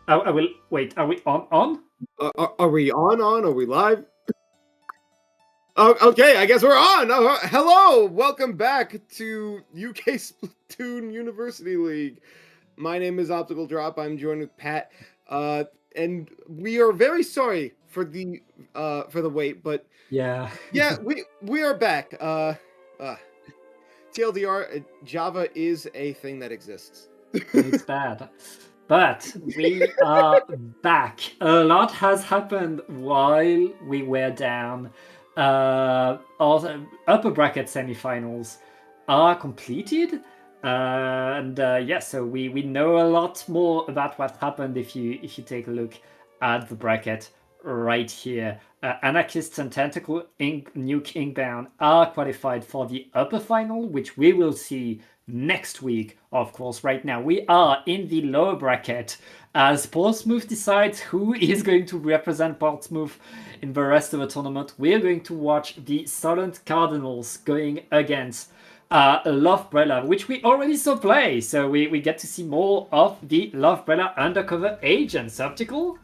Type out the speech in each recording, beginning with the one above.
I will wait. Are we on? On? Are we on? Are we live? Oh, okay, I guess we're on. Hello, welcome back to UK Splatoon University League. My name is Optical Drop. I'm joined with Pat, uh, and we are very sorry for the wait, but Yeah, yeah, we are back. Uh, TLDR, Java is a thing that exists. and it's bad. But we are back. A lot has happened while we were down. Also, upper bracket semifinals are completed. And so we know a lot more about what happened if you take a look at the bracket right here. Anarchists and Tentacle Nuke Inkbound are qualified for the upper final, which we will see next week, of course. Right now, we are in the lower bracket as Portsmouth decides who is going to represent Portsmouth in the rest of the tournament. We're going to watch the Silent Cardinals going against Lovebrella, which we already saw play. So we get to see more of the Lovebrella undercover agents. Optical?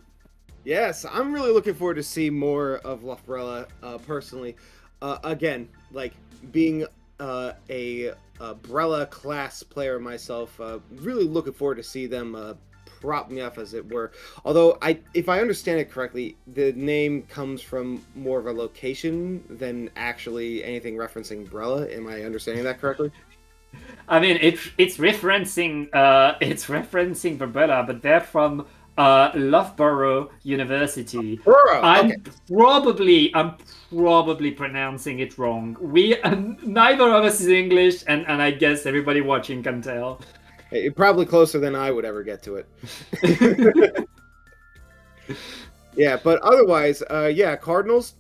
Yes, I'm really looking forward to see more of Lufbrella personally. Again, like being a Brella class player myself, really looking forward to see them prop me up, as it were. Although, if I understand it correctly, the name comes from more of a location than actually anything referencing Brella. Am I understanding that correctly? I mean, it's referencing Verbella, but they're from Loughborough University. Burrow. Okay. I'm probably pronouncing it wrong. We neither of us is English, and I guess everybody watching can tell. Probably closer than I would ever get to it. Yeah, but otherwise, yeah, Cardinals.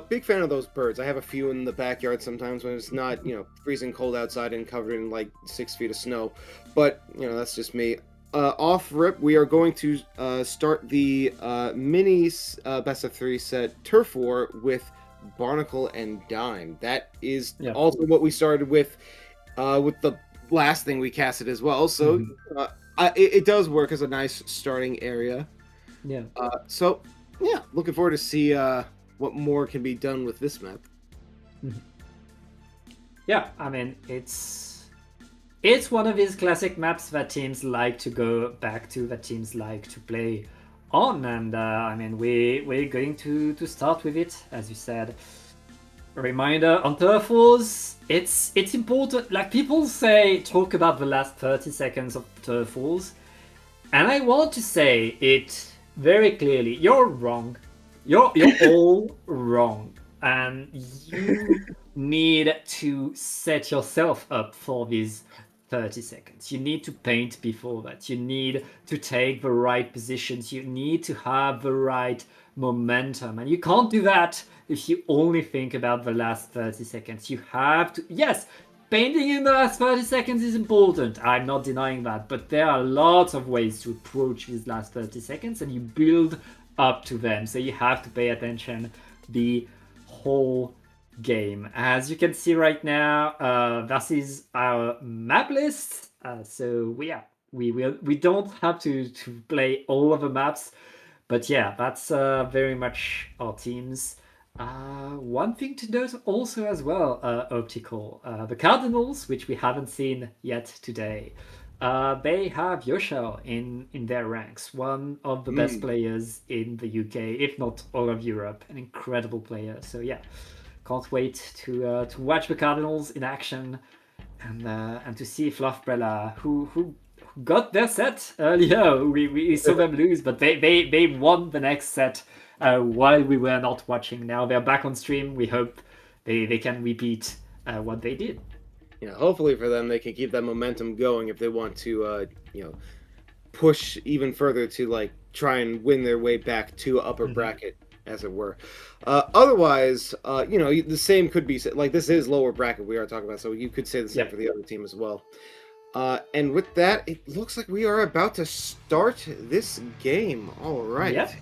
Big fan of those birds. I have a few in the backyard sometimes when it's not, freezing cold outside and covered in like 6 feet of snow. But that's just me. Off rip, we are going to start the mini best of three set turf war with Barnacle and Dime. That is Yeah. also what we started with the last thing we casted as well. So it does work as a nice starting area. Yeah. So yeah, looking forward to see what more can be done with this map. Yeah, I mean, it's one of these classic maps that teams like to go back to, that teams like to play on, and I mean, we're going to start with it, as you said. A reminder on turf wars, it's important. Like people say, talk about the last 30 seconds of turf wars, and I want to say it very clearly. You're wrong. You're all wrong, and you need to set yourself up for these 30 seconds. You need to paint before that. You need to take the right positions. You need to have the right momentum. And you can't do that if you only think about the last 30 seconds. You have to, yes, painting in the last 30 seconds is important. I'm not denying that. But there are lots of ways to approach these last 30 seconds, and you build up to them. So you have to pay attention the whole game. As you can see right now, that is our map list. So we don't have to play all of the maps, but yeah, that's very much our teams. One thing to note also as well, Optical, the Cardinals, which we haven't seen yet today. They have Yoshel in their ranks, one of the best players in the UK, if not all of Europe, an incredible player. So yeah, can't wait to watch the Cardinals in action, and to see if Lovebrella, who got their set earlier, we saw them lose, but they won the next set while we were not watching. Now they're back on stream. We hope they can repeat what they did. Yeah, hopefully for them, they can keep that momentum going if they want to, push even further to like try and win their way back to upper bracket, as it were. Otherwise, the same could be like this is lower bracket we are talking about, so you could say the same for the other team as well. And with that, it looks like we are about to start this game. All right.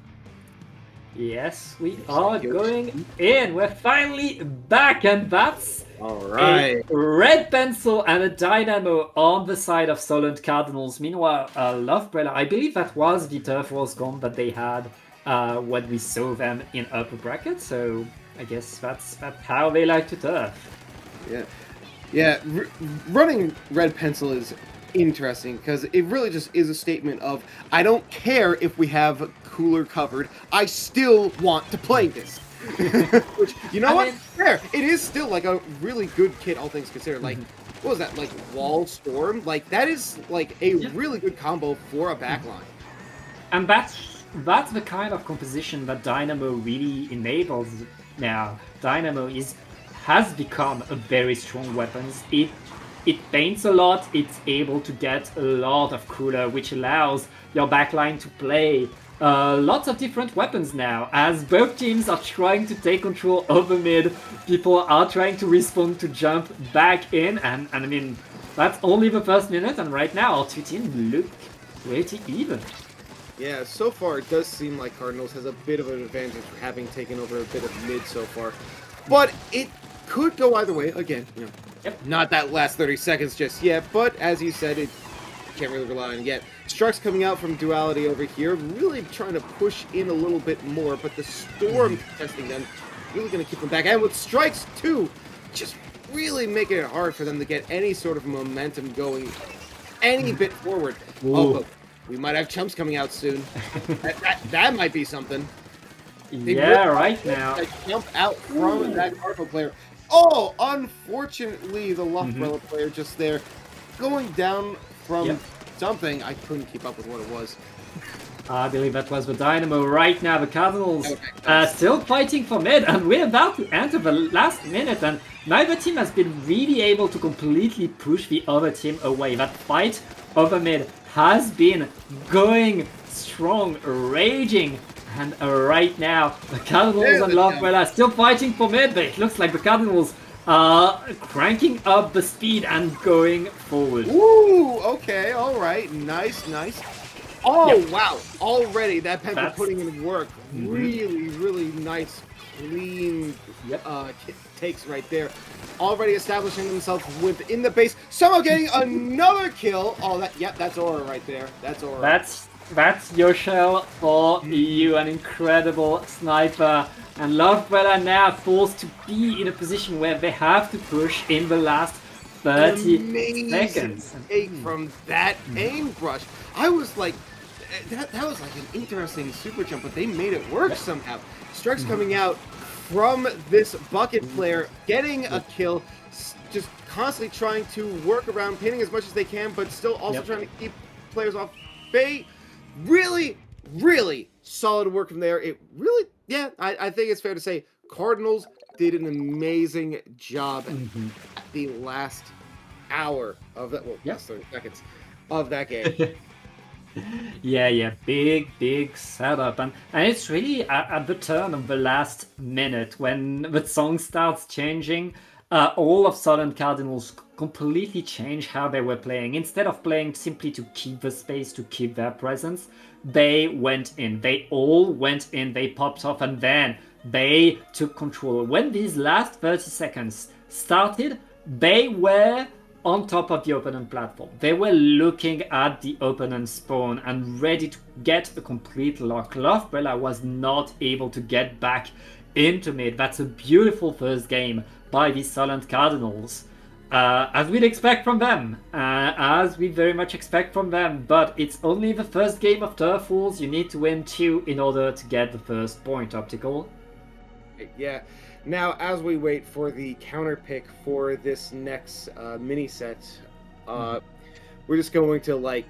Yes, we are going in. We're finally back, and that's All a right. red pencil and a dynamo on the side of Solent Cardinals. Meanwhile, Lovebrella, I believe that was the Turf Wars comp that they had when we saw them in upper bracket. So I guess that's how they like to turf. Yeah. Yeah, running red pencil is interesting because it really just is a statement of I don't care if we have cooler covered, I still want to play this. Which, you know what? Fair. It is still like a really good kit, all things considered. Like, what was that? Like Wall Storm? Like that is like a really good combo for a backline. And that's the kind of composition that Dynamo really enables now. Dynamo has become a very strong weapon. It paints a lot, it's able to get a lot of cooler, which allows your backline to play lots of different weapons now. As both teams are trying to take control over mid, people are trying to respond to jump back in, and I mean, that's only the first minute, and right now our two teams look pretty even. Yeah, so far it does seem like Cardinals has a bit of an advantage for having taken over a bit of mid so far. But it could go either way. Again, you know, not that last 30 seconds just yet, but as you said, it can't really rely on it yet. Struck's coming out from Duality over here, really trying to push in a little bit more, but the Storm testing them, really going to keep them back. And with Strikes, too, just really making it hard for them to get any sort of momentum going any bit forward. Oh, we might have Chumps coming out soon. that might be something. Yeah, right now. Jump out from that Cardinal player. Oh, unfortunately, the Lovebrella player just there going down from something. I couldn't keep up with what it was. I believe that was the Dynamo right now. The Cardinals still fighting for mid, and we're about to enter the last minute, and neither team has been really able to completely push the other team away. That fight over mid has been going strong, raging. And right now, the Cardinals and Lovebrella are still fighting for mid, but it looks like the Cardinals are cranking up the speed and going forward. Ooh, okay, all right, nice. Oh, wow, already that Penta putting in work. Really nice, clean takes right there. Already establishing themselves within the base, somehow getting another kill. Oh, that's Aura right there. That's Aura. That's Yoshel for you, an incredible sniper. And Lovebrella now forced to be in a position where they have to push in the last 30 seconds. Take from that aimbrush. I was like, that was like an interesting super jump, but they made it work somehow. Strikes coming out from this bucket player, getting a kill, just constantly trying to work around, pinning as much as they can, but still also trying to keep players off bait. Really solid work from there. It really, I think it's fair to say Cardinals did an amazing job at the last hour of that, last 30 seconds of that game. Yeah, big setup, and it's really at the turn of the last minute when the song starts changing. All of a sudden, Cardinals completely changed how they were playing. Instead of playing simply to keep the space, to keep their presence, they went in. They all went in, they popped off, and then they took control. When these last 30 seconds started, they were on top of the opponent platform. They were looking at the opponent spawn and ready to get a complete lock. Lovebrella was not able to get back into mid. That's a beautiful first game by the Solent Cardinals, as we'd expect from them, as we very much expect from them, but it's only the first game of Turf Wars. You need to win 2 in order to get the first point, Optical. Yeah. Now, as we wait for the counter pick for this next mini set, we're just going to, like,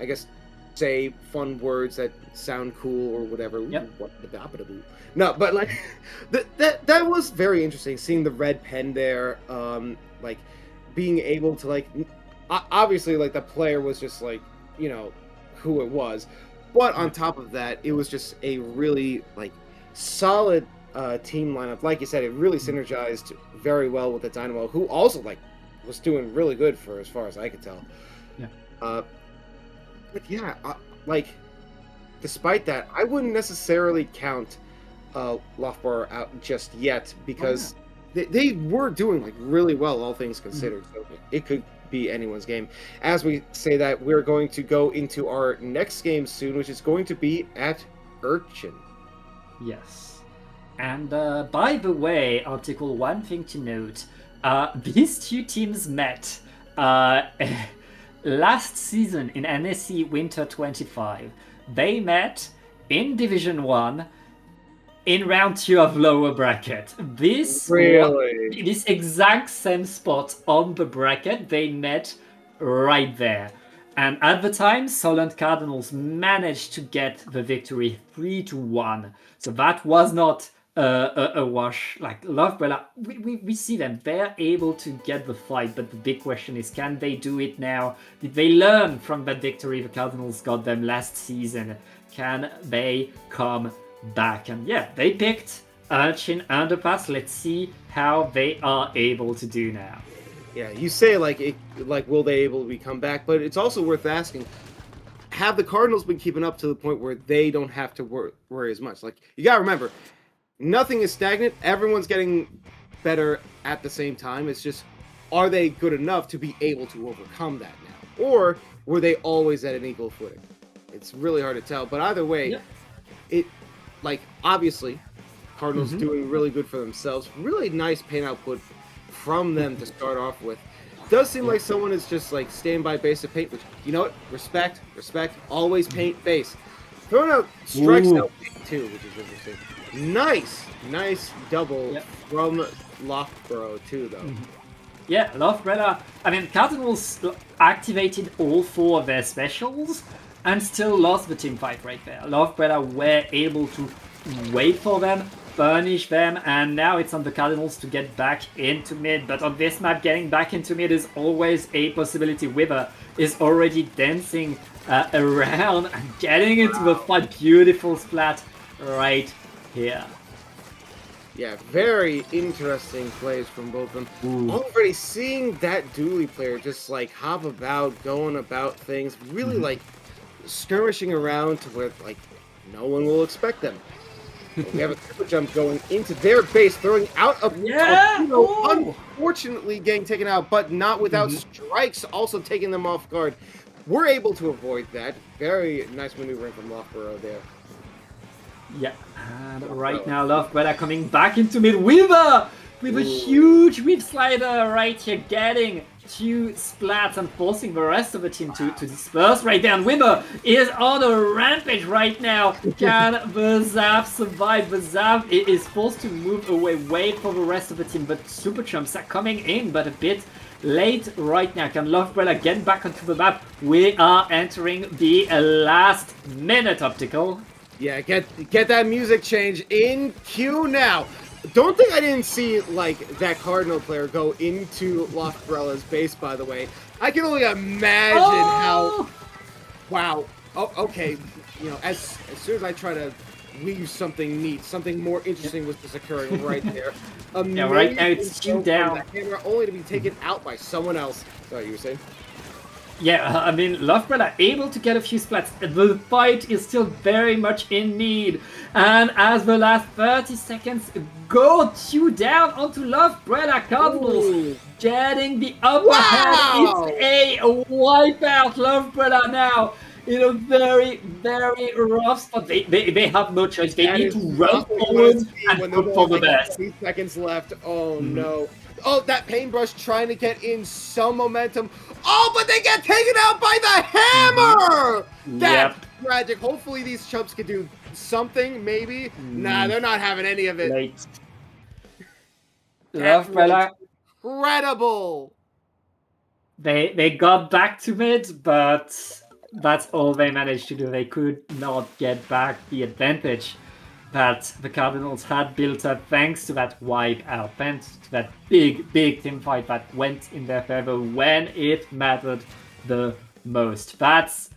I guess, say fun words that sound cool or whatever. No, but like that was very interesting. Seeing the red pen there, like being able to like, obviously like the player was just like, you know, who it was, but on top of that, it was just a really like solid team lineup. Like you said, it really synergized very well with the Dynamo, who also like was doing really good for as far as I could tell. Yeah. But yeah, like despite that, I wouldn't necessarily count Loughborough out just yet because they were doing like really well, all things considered. So it could be anyone's game. As we say that, we're going to go into our next game soon, which is going to be at Urchin. Yes. And by the way, Article, one thing to note, these two teams met last season in NSE Winter 25. They met in Division 1 in round 2 of lower bracket. This exact same spot on the bracket, they met right there. And at the time, Solent Cardinals managed to get the victory 3-1. So that was not a wash. Like Loughborough, we see them. They're able to get the fight, but the big question is, can they do it now? Did they learn from that victory the Cardinals got them last season? Can they come back? And yeah, they picked Urchin Underpass. Let's see how they are able to do now. Yeah, you say like will they able to come back? But it's also worth asking: have the Cardinals been keeping up to the point where they don't have to worry as much? Like, you gotta remember, nothing is stagnant. Everyone's getting better at the same time. It's just, are they good enough to be able to overcome that now, or were they always at an equal footing? It's really hard to tell. But either way, it like obviously, Cardinals doing really good for themselves. Really nice paint output from them to start off with. Does seem like someone is just like staying by base of paint, which, you know what, respect, always paint base. Throwing out strikes out too, which is interesting. Nice double from Loughborough too, though. Yeah, Loughborough. I mean, Cardinals activated all 4 of their specials and still lost the team fight right there. Loughborough were able to wait for them, punish them, and now it's on the Cardinals to get back into mid. But on this map, getting back into mid is always a possibility. Wither is already dancing around and getting into the fight. Beautiful splat right here. Yeah, very interesting plays from both of them. Already seeing that Dooley player just like hop about, going about things, really like skirmishing around to where like no one will expect them. We have a triple jump going into their base, throwing out a unfortunately getting taken out, but not without strikes, also taking them off guard. We're able to avoid that. Very nice maneuvering from Loughborough there. Yeah, and right now Loughborough coming back into mid. Wither with a huge whip slider right here, getting 2 splats and forcing the rest of the team to disperse right there. And Wither is on a rampage right now. Can the Zap survive? The Zap is forced to move away, wait for the rest of the team, but Super Chumps are coming in, but a bit late right now. Can Loughborough get back onto the map? We are entering the last minute, Optical. Yeah, get that music change in queue now. Don't think I didn't see like that Cardinal player go into Loughborough's base, by the way. I can only imagine how. Wow. Oh, okay. You know, as soon as I try to weave something neat, something more interesting was just occurring right there. Yeah, right now it's 2 down. That camera only to be taken out by someone else. Sorry, you were saying? Yeah, I mean, Loughborough able to get a few splats. The fight is still very much in need. And as the last 30 seconds go 2 down onto Loughborough, Cardinals getting the upper hand. It's a wipeout. Loughborough now in a very, very rough spot. They have no choice. They need to run forward and hope for the best. 3 seconds left. Oh no. Oh, that paintbrush trying to get in some momentum. Oh, but they get taken out by the hammer! That's tragic. Hopefully these chumps can do something, maybe. Nah, they're not having any of it. Late. Loughborough. Incredible! They got back to mid, but that's all they managed to do. They could not get back the advantage that the Cardinals had built up thanks to that wipeout, thanks to that big team fight that went in their favor when it mattered the most. That's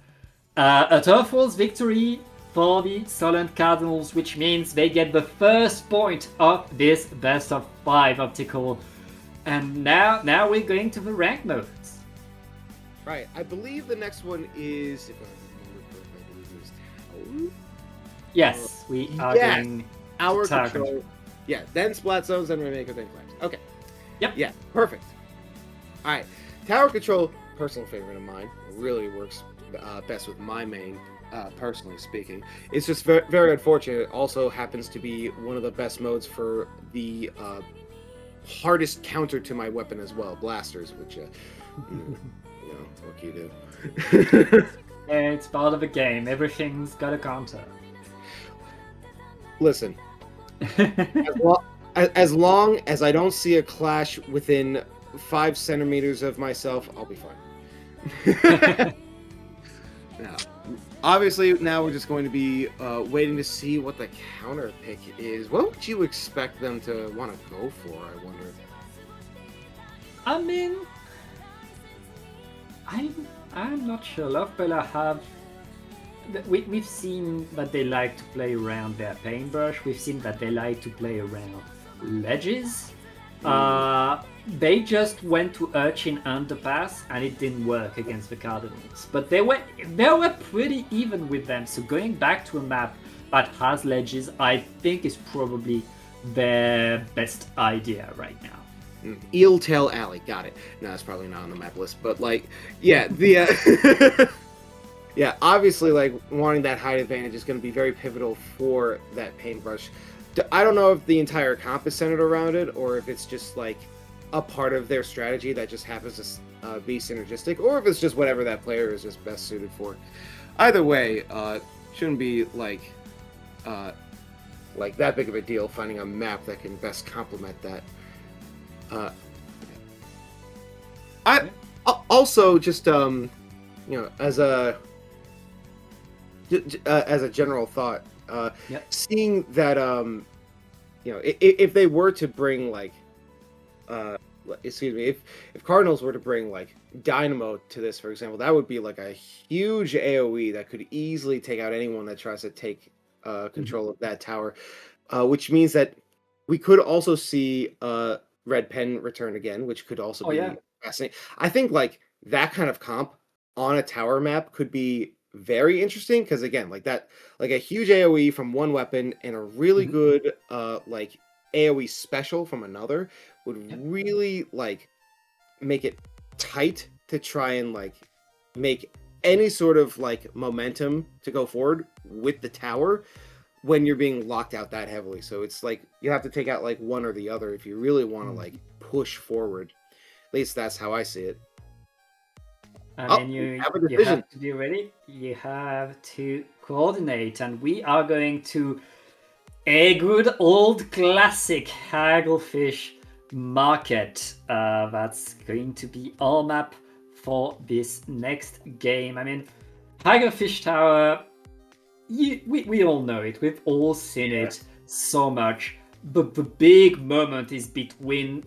a Turf Wars victory for the Solent Cardinals, which means they get the first point of this best of 5 Optical. And now we're going to the rank modes. Right, I believe the next one is, if I remember correctly, I believe it was Yes, we are Yes. going Tower tower control. Yeah, then Splat Zones, then Rainmaker, then Collapse. Okay. Yep. Yeah, perfect. All right. Tower control, personal favorite of mine. Really works best with my main, personally speaking. It's just very, very unfortunate. It also happens to be one of the best modes for the hardest counter to my weapon as well, blasters, which, what can you do? Yeah, it's part of the game. Everything's got a counter. Listen, as long as I don't see a clash within 5 centimeters of myself, I'll be fine. Now, obviously, now we're just going to be waiting to see what the counter pick is. What would you expect them to want to go for, I wonder? I mean, I'm not sure. Lovebella have. We've seen that they like to play around their paintbrush. We've seen that they like to play around ledges. They just went to Urchin Underpass and it didn't work against the Cardinals. But they were pretty even with them. So going back to a map that has ledges, I think is probably their best idea right now. Eeltail Alley, got it. No, it's probably not on the map list, but like, yeah, the yeah, obviously, like wanting that height advantage is going to be very pivotal for that paintbrush. I don't know if the entire comp is centered around it, or if it's just like a part of their strategy that just happens to be synergistic, or if it's just whatever that player is just best suited for. Either way, shouldn't be like that big of a deal finding a map that can best complement that. I also just as a general thought, seeing that if they were to bring like if Cardinals were to bring like Dynamo to this, for example, that would be like a huge AoE that could easily take out anyone that tries to take control of that tower, which means that we could also see Red Pen return again, which could also be fascinating. I think like that kind of comp on a tower map could be very interesting because again, like a huge AoE from one weapon and a really good like AoE special from another would really like make it tight to try and like make any sort of like momentum to go forward with the tower when you're being locked out that heavily. So it's like you have to take out like one or the other if you really want to like push forward. At least that's how I see it. I mean, you have to be ready. You have to coordinate, and we are going to a good old classic Hagglefish market. That's going to be our map for this next game. I mean, Hagglefish Tower, we all know it. We've all seen it so much. But the big moment is between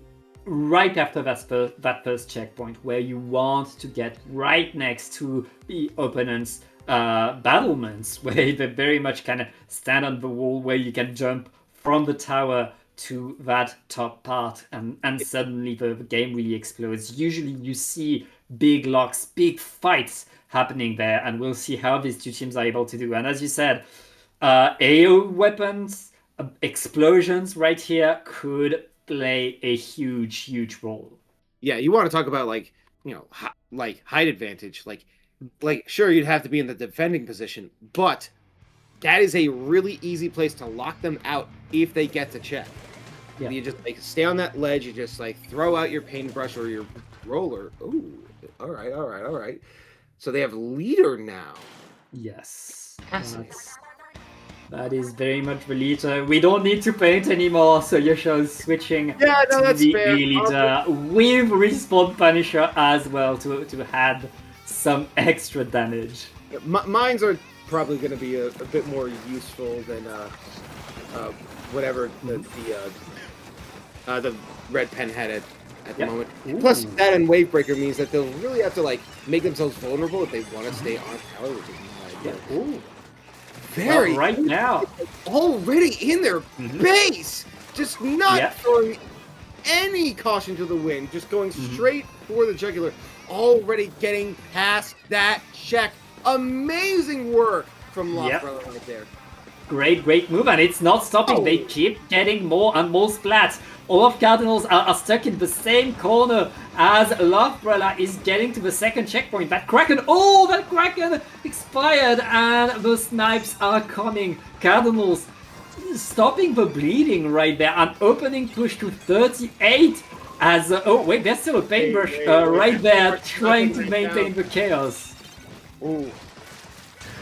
right after that first checkpoint where you want to get right next to the opponent's battlements, where they very much kind of stand on the wall where you can jump from the tower to that top part, and suddenly the game really explodes. Usually you see big locks, big fights happening there, and we'll see how these two teams are able to do. And as you said, AO weapons, explosions right here could play a huge role. Yeah, you want to talk about like, like height advantage, like sure, you'd have to be in the defending position, but that is a really easy place to lock them out if they get to check. Yeah. You just like stay on that ledge, you just like throw out your paintbrush or your roller. Ooh, all right. So they have leader now. Yes. That is very much the leader. We don't need to paint anymore, so Yosho's switching to the leader with Respawn Punisher as well to add some extra damage. Mines are probably going to be a bit more useful than whatever the Red Pen had at the moment. Ooh. Plus, that and Wavebreaker means that they'll really have to like make themselves vulnerable if they want to stay on tower, which is my idea. Ooh. Very well, right now, already in their base, just not throwing any caution to the wind, just going straight for the jugular. Already getting past that check. Amazing work from Yep. Lofbrella right there. Great move, and it's not stopping. They keep getting more and more splats. All of Cardinals are stuck in the same corner as Lovebrella is getting to the second checkpoint. That Kraken expired, and the snipes are coming. Cardinals stopping the bleeding right there. An opening push to 38 as... oh, wait, there's still a paintbrush right there trying to maintain the chaos. Ooh.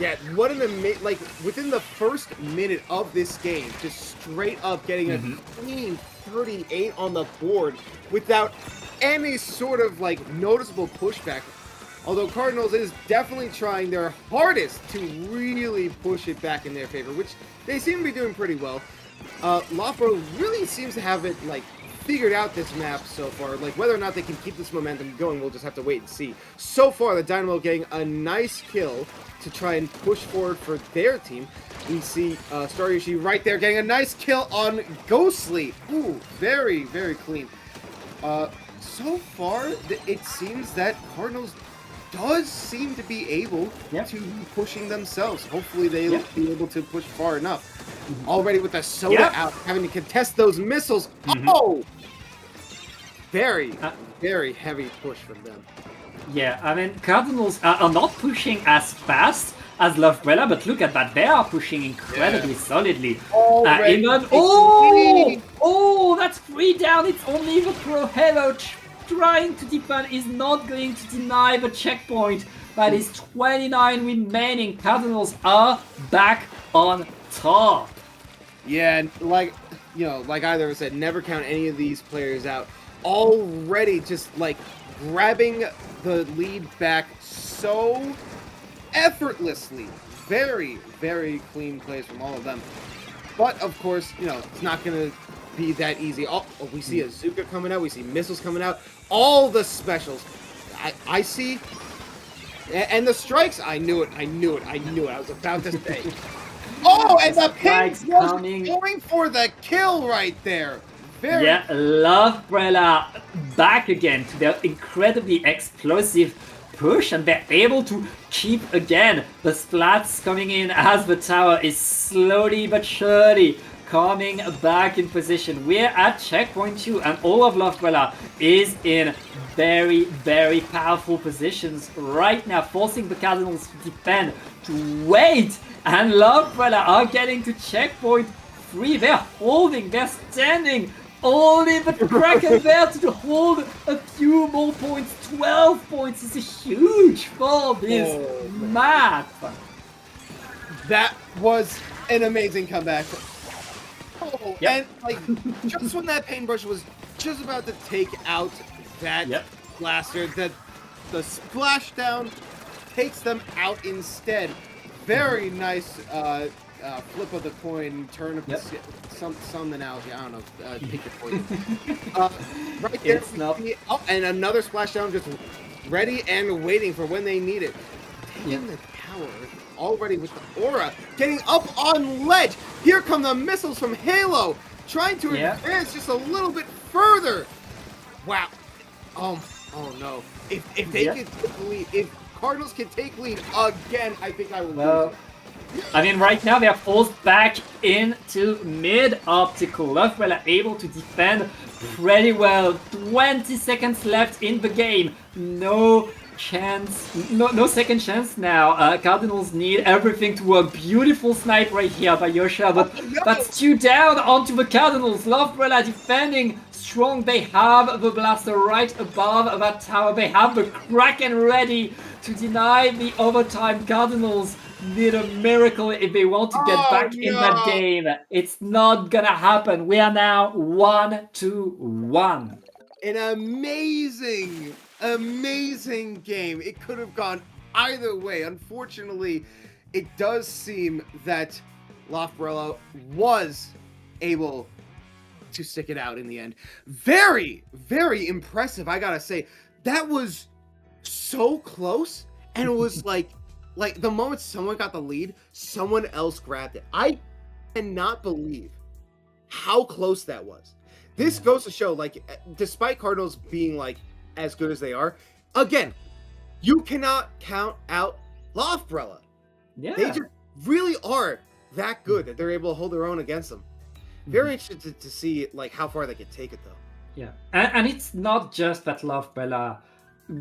Yeah, what an amazing, like, within the first minute of this game, just straight up getting a clean 38 on the board without any sort of, like, noticeable pushback. Although Cardinals is definitely trying their hardest to really push it back in their favor, which they seem to be doing pretty well. Lofro really seems to have it, like, figured out this map so far. Like, whether or not they can keep this momentum going, we'll just have to wait and see. So far, the Dynamo getting a nice kill to try and push forward for their team. We see Staryushi right there getting a nice kill on Ghostly. Ooh, very clean. So far, it seems that Cardinals does seem to be able to be pushing themselves. Hopefully they'll be able to push far enough. Already with the soda out, having to contest those missiles. Oh! Very heavy push from them. Yeah, I mean, Cardinals are not pushing as fast as Lovebrella, but look at that. They are pushing incredibly solidly. Oh, that's 3 down. It's only the Pro Halo trying to defend, is not going to deny the checkpoint. That is 29 remaining. Cardinals are back on top. Yeah, and like either of us said, never count any of these players out. Already just like grabbing the lead back so effortlessly. Very clean plays from all of them. But of course, it's not going to be that easy. Oh, we see a Zuka coming out. We see missiles coming out. All the specials. I see. And the strikes. I knew it. I was about to say. Oh, and the pin was going for the kill right there. Yeah, Lovebrella back again to their incredibly explosive push, and they're able to keep again the splats coming in as the tower is slowly but surely coming back in position. We're at checkpoint 2, and all of Lovebrella is in very powerful positions right now, forcing the Cardinals to defend, to wait, and Lovebrella are getting to checkpoint 3. They're holding, they're standing. Only the Kraken there to hold a few more points. 12 points is a huge for this map. That was an amazing comeback. And like just when that paintbrush was just about to take out that blaster, that the splashdown takes them out instead. Very nice flip of the coin, turn of the some analogy. I don't know. Pick your point. Right there. And another splashdown, just ready and waiting for when they need it. Taking the tower already with the aura, getting up on ledge. Here come the missiles from Halo, trying to advance just a little bit further. Wow. Oh no. If they can take the lead, if Cardinals can take lead again, I think I will lose it. I mean, right now they're forced back into mid-optical. Lovebrella able to defend pretty well. 20 seconds left in the game. No chance, no second chance now. Cardinals need everything to work. Beautiful snipe right here by Yosha, but that's 2 down onto the Cardinals. Lovebrella defending strong. They have the blaster right above that tower. They have the Kraken ready to deny the overtime. Cardinals need a miracle if they want to get back in that game. It's not gonna happen. We are now 1-1. An amazing game. It could have gone either way. Unfortunately, it does seem that Lovebrella was able to stick it out in the end. Very impressive, I gotta say. That was so close, and it was like the moment someone got the lead, someone else grabbed it. I cannot believe how close that was. This goes to show, like, despite Cardinals being like as good as they are, again, you cannot count out Lovebrella. Yeah. really are that good that they're able to hold their own against them. Very interested to see like how far they can take it though. Yeah, and it's not just that Lovebrella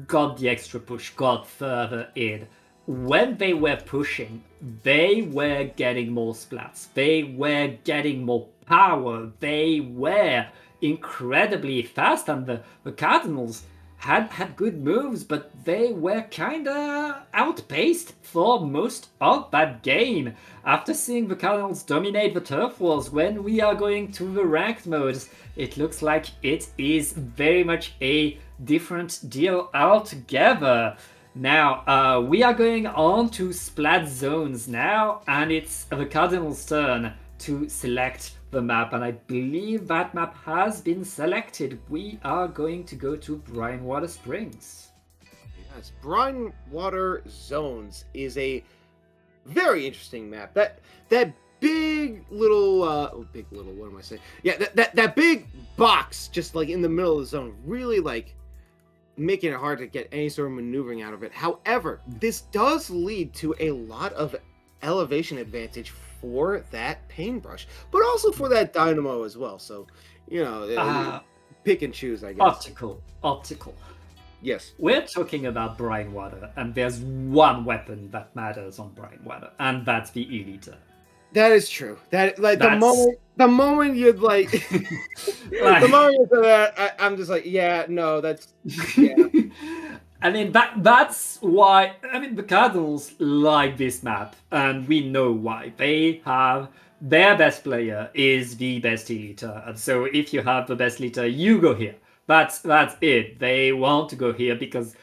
got the extra push, got further in. When they were pushing, they were getting more splats, they were getting more power, they were incredibly fast, and the Cardinals had good moves, but they were kinda outpaced for most of that game. After seeing the Cardinals dominate the turf wars, when we are going to the ranked modes, it looks like it is very much a different deal altogether. Now, we are going on to splat zones now, and it's the Cardinals' turn to select the map, and I believe that map has been selected. We are going to go to Brinewater Springs. Yes, Brinewater Zones is a very interesting map. That big little what am I saying? Yeah, that big box just like in the middle of the zone, really like making it hard to get any sort of maneuvering out of it. However, this does lead to a lot of elevation advantage for that paintbrush, but also for that dynamo as well. So, you know, pick and choose, I guess. Optical. Yes. We're talking about Brinewater, and there's one weapon that matters on Brinewater, and that's the E-liter. That is true. That like the moment you'd like, the moment you said that, I'm just like, yeah, no, that's yeah. I mean that's why. I mean the Cardinals like this map, and we know why. They have their best player is the best E-liter, and so if you have the best liter, you go here. That's it. They want to go here because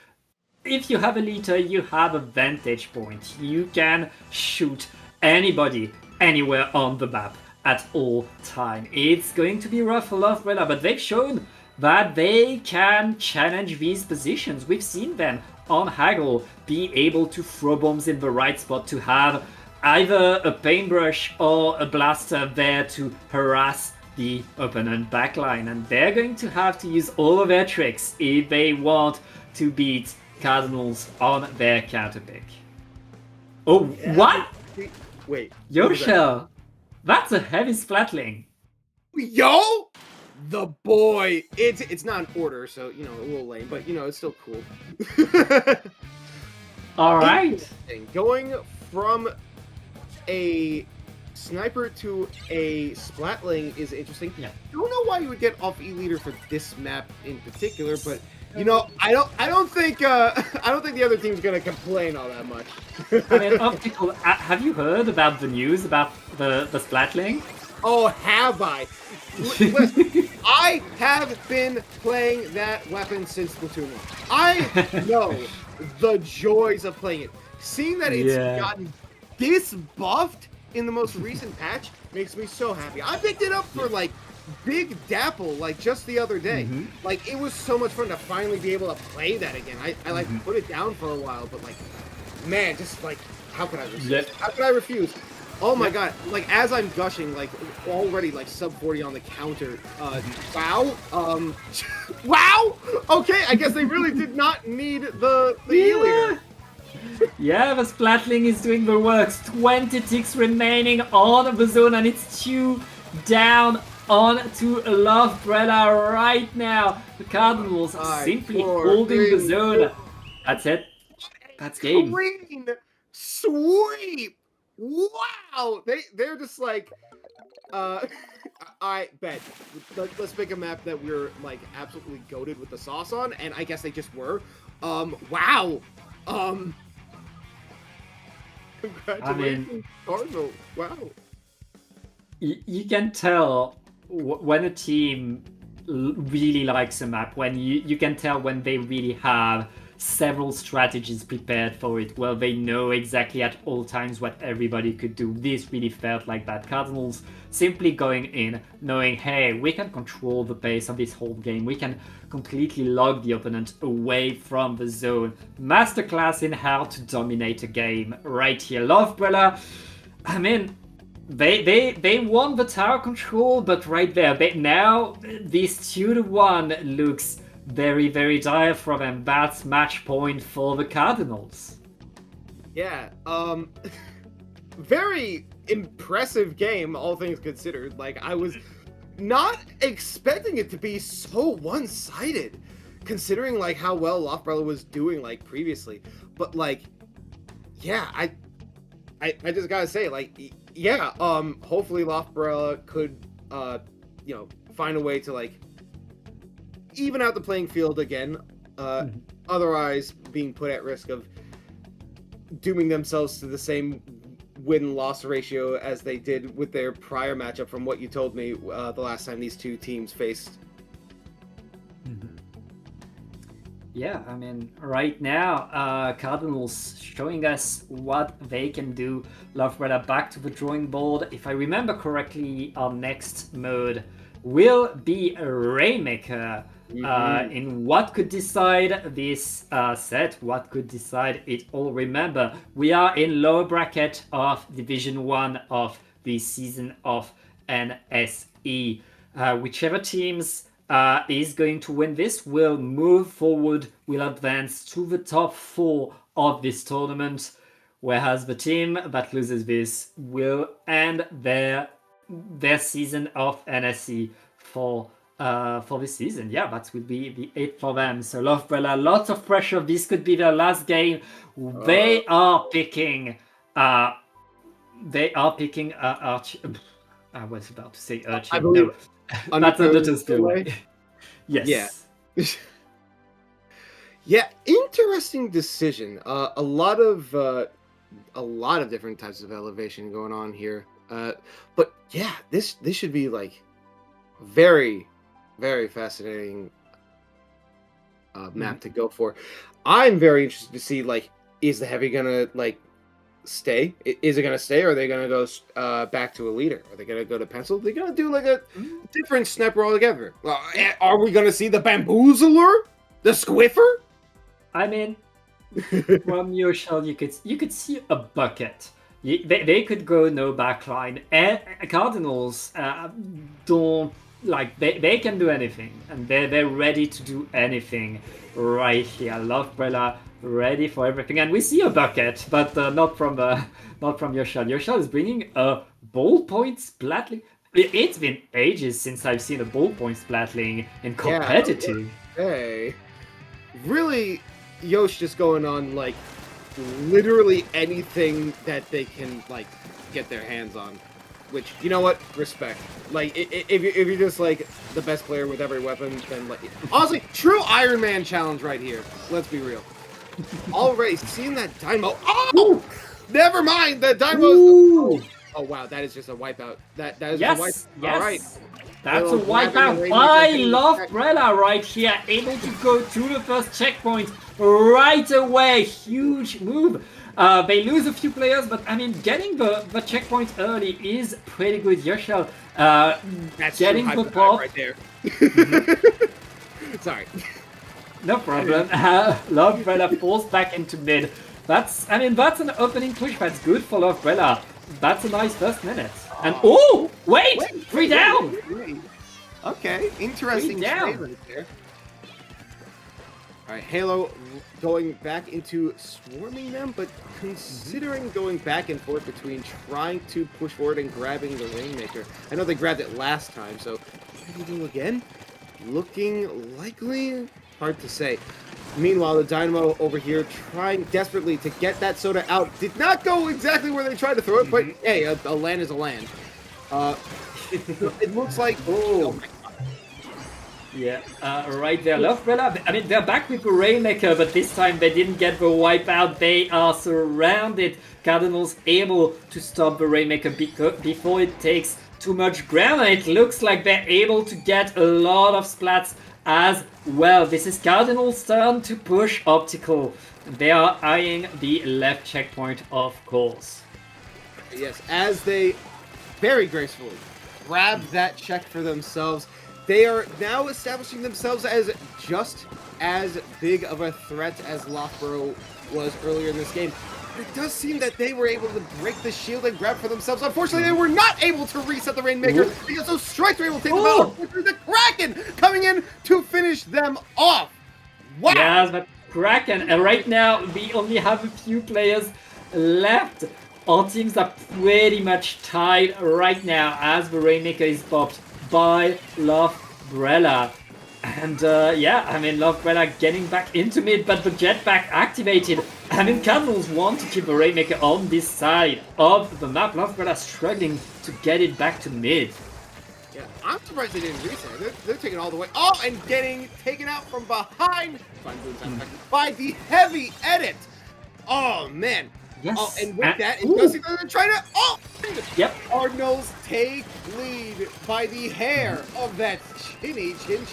if you have a liter, you have a vantage point. You can shoot anybody anywhere on the map at all time. It's going to be rough for Lovebrella, but they've shown that they can challenge these positions. We've seen them on Haggle be able to throw bombs in the right spot, to have either a paintbrush or a blaster there to harass the opponent backline, and they're going to have to use all of their tricks if they want to beat Cardinals on their counterpick. Oh, yeah. What? Wait. Yoshel, that's a heavy splatling. Yo, the boy. It's not an order, so you know a little lame, but you know it's still cool. All right. Going from a sniper to a splatling is interesting. Yeah. I don't know why you would get off E-liter for this map in particular, but you know, I don't think the other team's gonna complain all that much. I mean, Optical, have you heard about the news about the splatling? Oh, have I? Listen, I have been playing that weapon since Splatoon 1. I know the joys of playing it. Seeing that it's gotten this buffed in the most recent patch makes me so happy. I picked it up for like Big Dapple like just the other day. Like it was so much fun to finally be able to play that again. I like put it down for a while, but like man, just like how could I refuse? How could I refuse? Oh my god, like as I'm gushing, like already like sub 40 on the counter. Wow. Wow! Okay, I guess they really did not need the E-liter. Yeah, the splatling is doing the works. 20 ticks remaining on the zone, and it's 2 down on to Lovebrella right now. The Cardinals simply holding the zone. That's it. That's game. Clean sweep. Wow. They're just like I bet. Let's pick a map that we're like absolutely goated with the sauce on, and I guess they just were. Wow. Congratulations, Cardinal. Wow. You can tell when a team really likes a map, when you can tell when they really have several strategies prepared for it. Well, they know exactly at all times what everybody could do. This really felt like that. Cardinals simply going in, knowing, hey, we can control the pace of this whole game. We can completely lock the opponent away from the zone. Masterclass in how to dominate a game right here. Lovebrella, I mean, they won the tower control, but right there, now this 2-1 looks very, very dire for them. That's match point for the Cardinals. Yeah, very impressive game, all things considered. Like, I was not expecting it to be so one-sided, considering like how well Loftbrella was doing like previously. But like, yeah, I just gotta say, like, yeah, hopefully Loftbrella could, you know, find a way to like even out the playing field again. Otherwise, being put at risk of dooming themselves to the same win-loss ratio as they did with their prior matchup, from what you told me the last time these two teams faced. Yeah, I mean, right now, Cardinals showing us what they can do. Loftbrella back to the drawing board. If I remember correctly, our next mode will be a Rainmaker. In what could decide this set, what could decide it all. Remember, we are in lower bracket of Division 1 of the season of NSE. Whichever teams is going to win this will move forward, will advance to the top 4 of this tournament, whereas the team that loses this will end their season of NSE for this season. Yeah, that will be the 8th for them. So Loftbrella, lots of pressure. This could be their last game. They are picking. They are picking. I was about to say Urchin. No, that's Undertale's Spillway. Yes. Yeah. Yeah, interesting decision. A lot of different types of elevation going on here. But yeah, this should be like very, very fascinating map to go for. I'm very interested to see, like, is the heavy gonna like stay? Is it gonna stay, or are they gonna go back to a leader? Are they gonna go to pencil? Are they gonna do like a different snapper altogether? Are we gonna see the bamboozler, the squiffer? I mean, from your shell, you could see a bucket. They could go no backline. And Cardinals don't like they can do anything, and they're ready to do anything right here. Loftbrella ready for everything, and we see a bucket, but not from your shell. Your shell is bringing a ballpoint splatling. It's been ages since I've seen a ballpoint splatling in competitive. Yeah, hey, really, Yosh just going on like literally anything that they can like get their hands on. Which, you know what, respect. Like, if you're just like the best player with every weapon, then like, honestly, true Iron Man challenge right here. Let's be real. Already seeing that Dynamo. Oh, never mind. The Dynamo's. Oh wow, that is just a wipeout. That is a wipeout. Yes. All right. That's a wipeout by Loftbrella right here, able to go to the first checkpoint right away. Huge move. They lose a few players, but I mean, getting the checkpoint early is pretty good. Yoshel getting the pop right there. Sorry. No problem. Loftbrella falls back into mid. That's an opening push. That's good for Loftbrella. That's a nice first minute. And wait, three down. Wait. Okay, interesting trade right there. All right, Halo going back into swarming them, but considering going back and forth between trying to push forward and grabbing the Rainmaker. I know they grabbed it last time, so what do you do again? Looking likely? Hard to say. Meanwhile, the Dynamo over here trying desperately to get that soda out. Did not go exactly where they tried to throw it, but hey, a land is a land. It looks like... Oh my God. Yeah, right there. Loftbrella, I mean, they're back with the Rainmaker, but this time they didn't get the wipeout. They are surrounded. Cardinals able to stop the Rainmaker before it takes too much ground, and it looks like they're able to get a lot of splats as well. This is Cardinals' turn to push Optical. They are eyeing the left checkpoint, of course. Yes, as they very gracefully grab that check for themselves. They are now establishing themselves as just as big of a threat as Loftbrella was earlier in this game. But it does seem that they were able to break the shield and grab for themselves. Unfortunately, they were not able to reset the Rainmaker because those strikes were able to take them out. The Kraken coming in to finish them off. Wow! Yes, but Kraken, and right now we only have a few players left. our teams are pretty much tied right now as the Rainmaker is popped by Lovebrella. And yeah, I mean, Lovebrella getting back into mid, but the jetpack activated. I mean, Cardinals want to keep the Rainmaker on this side of the map. Lovebrella struggling to get it back to mid. Yeah, I'm surprised they didn't reset. They're taking all the way. Oh, and getting taken out from behind by the heavy edit. Oh, man. Yes. Oh, and with that, it doesn't try to. Oh! Yep. Cardinals take lead by the hair of that chinny chin.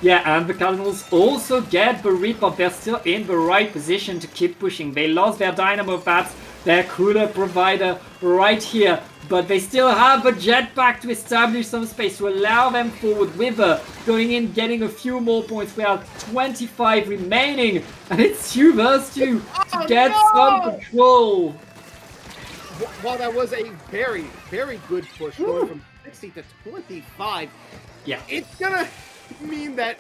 Yeah, and the Cardinals also get the Reaper. They're still in the right position to keep pushing. They lost their Dynamo Bats, their cooler provider right here, but they still have a jetpack to establish some space to allow them forward. Wither going in, getting a few more points. We have 25 remaining, and it's 2 versus 2 to get some control. While that was a very, very good push, going from 60 to 25, yeah, it's gonna mean that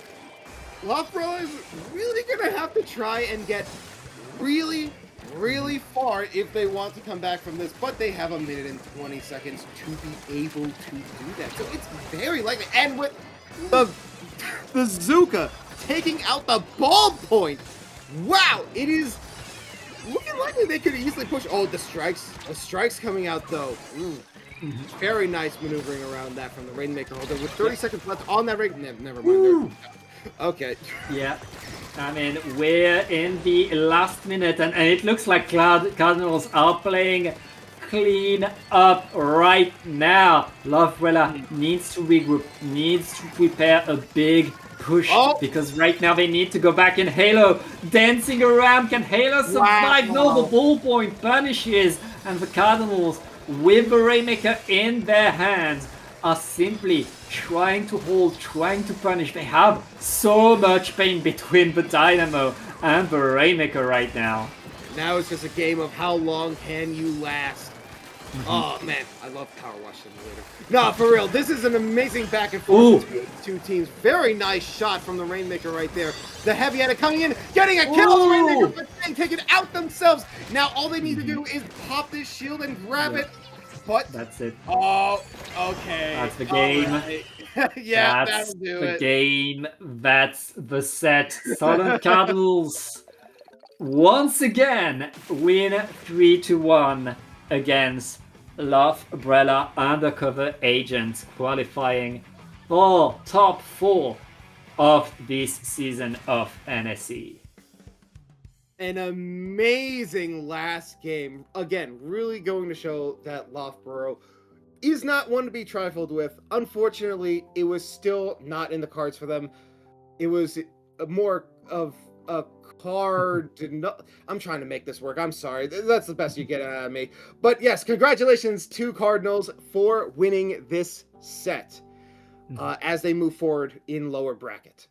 Lovebrella is really gonna have to try and get really far if they want to come back from this, but they have 1 minute and 20 seconds to be able to do that. So it's very likely, and with the Zuka taking out the ballpoint, wow, it is looking likely they could easily push. Oh, the strikes coming out though. Very nice maneuvering around that from the Rainmaker holder with 30 seconds left on that ring. Never mind. Okay. Yeah. I mean, we're in the last minute, and it looks like Cardinals are playing clean up right now. Lovebrella needs to regroup, needs to prepare a big push, because right now they need to go back in Halo. Dancing around, can Halo survive? Wow. No, the ballpoint punishes, and the Cardinals, with the Rainmaker in their hands, are simply trying to hold, trying to punish. They have so much pain between the Dynamo and the Rainmaker right now. Now it's just a game of how long can you last. Oh man, I love Power Wash Simulator. No, for real, this is an amazing back and forth between the two teams. Very nice shot from the Rainmaker right there. The heavy edit coming in, getting a kill. The Rainmaker, but they take it out themselves. Now all they need to do is pop this shield and grab it. But that's it. Oh, okay. That's the game. Right. Yeah, that's that'll do the it. game. That's the set. Silent Cardinals once again win 3-1 against Lovebrella Undercover Agents, qualifying for top 4 of this season of NSE. An amazing last game. Again, really going to show that Lovebrella is not one to be trifled with. Unfortunately, it was still not in the cards for them. It was more of a card. I'm trying to make this work. I'm sorry. That's the best you get out of me. But yes, congratulations to Cardinals for winning this set as they move forward in lower bracket.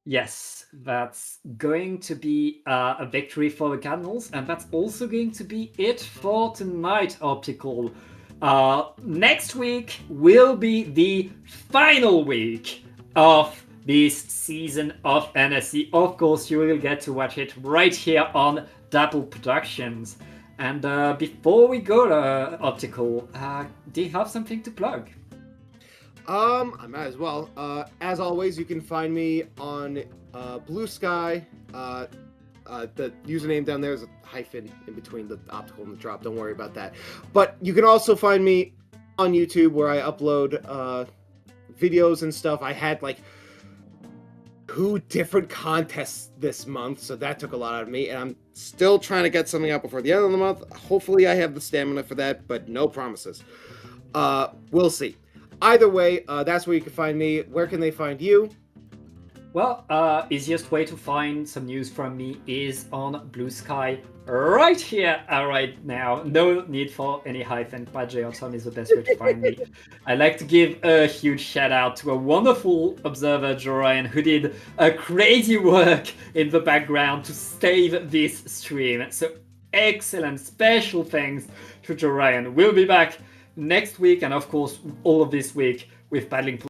Yes, that's going to be a victory for the Cardinals, and that's also going to be it for tonight, Optical. Next week will be the final week of this season of NSE. Of course, you will get to watch it right here on Dapple Productions. And before we go to Optical, do you have something to plug? I might as well. As always, you can find me on Blue Sky. The username down there is a hyphen in between the optical and the drop. Don't worry about that. But you can also find me on YouTube, where I upload videos and stuff. I had like 2 different contests this month, so that took a lot out of me, and I'm still trying to get something out before the end of the month. Hopefully I have the stamina for that, but no promises. We'll see. Either way, that's where you can find me. Where can they find you? Well, easiest way to find some news from me is on Blue Sky right here, right now. No need for any hyphen. Padre or Tom is the best way to find me. I'd like to give a huge shout out to a wonderful observer, Jorian, who did a crazy work in the background to save this stream. So excellent, special thanks to Jorian. We'll be back next week, and of course all of this week with Paddling